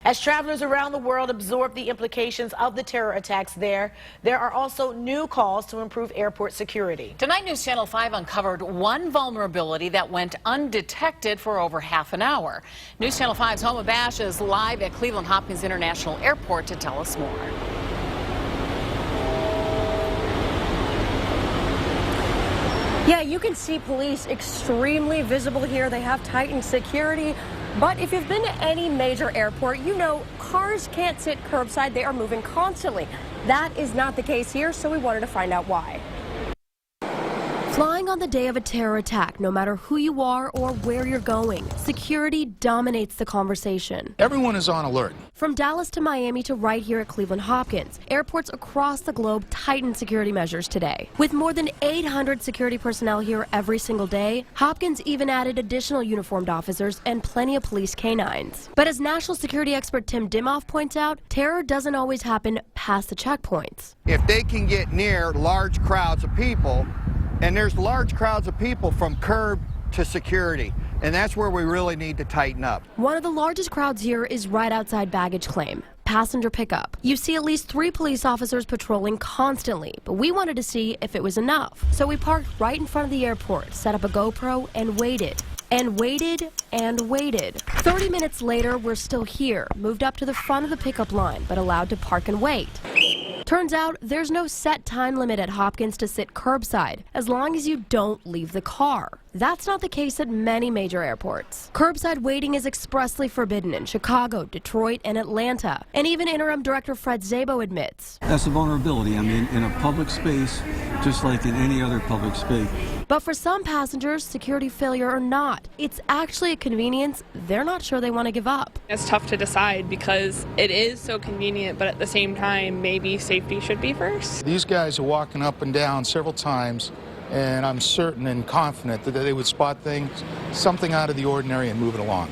As travelers around the world absorb the implications of the terror attacks there are also new calls to improve airport security. Tonight, News Channel 5 uncovered one vulnerability that went undetected for over half an hour. News Channel 5's Homa Bash is live at CLE-Hopkins International Airport to tell us more. Yeah, you can see police extremely visible here. They have tightened security. But if you've been to any major airport, you know cars can't sit curbside. They are moving constantly. That is not the case here, so we wanted to find out why. Flying on the day of a terror attack, no matter who you are or where you're going, security dominates the conversation. Everyone is on alert. From Dallas to Miami to right here at CLE-Hopkins, airports across the globe tightened security measures today. With more than 800 security personnel here every single day, Hopkins even added additional uniformed officers and plenty of police canines. But as national security expert Tim Dimmoff points out, terror doesn't always happen past the checkpoints. If they can get near large crowds of people, and there's large crowds of people from curb to security, and that's where we really need to tighten up. One of the largest crowds here is right outside baggage claim, passenger pickup. You see at least 3 police officers patrolling constantly, but we wanted to see if it was enough. So we parked right in front of the airport, set up a GoPro, and waited. And waited and waited. 30 minutes later, we're still here, moved up to the front of the pickup line, but allowed to park and wait. Turns out there's no set time limit at Hopkins to sit curbside, as long as you don't leave the car. That's not the case at many major airports. Curbside waiting is expressly forbidden in Chicago, Detroit, and Atlanta. And even Interim Director Fred Szabo admits. That's a vulnerability. I mean, in a public space, just like in any other public space. But for some passengers, security failure or not, it's actually a convenience they're not sure they want to give up. It's tough to decide because it is so convenient, but at the same time, maybe safety should be first. These guys are walking up and down several times, and I'm certain and confident that they would spot things, something out of the ordinary, and move it along.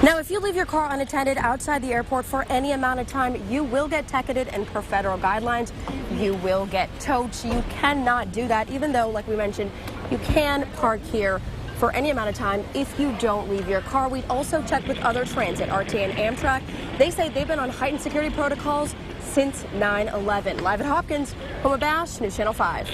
Now, if you leave your car unattended outside the airport for any amount of time, you will get ticketed, and per federal guidelines, you will get towed. So you cannot do that, even though, like we mentioned, you can park here for any amount of time if you don't leave your car. We'd also checked with other transit, RTA and Amtrak. They say they've been on heightened security protocols since 9/11. Live at Hopkins, Homa Bash, News Channel 5.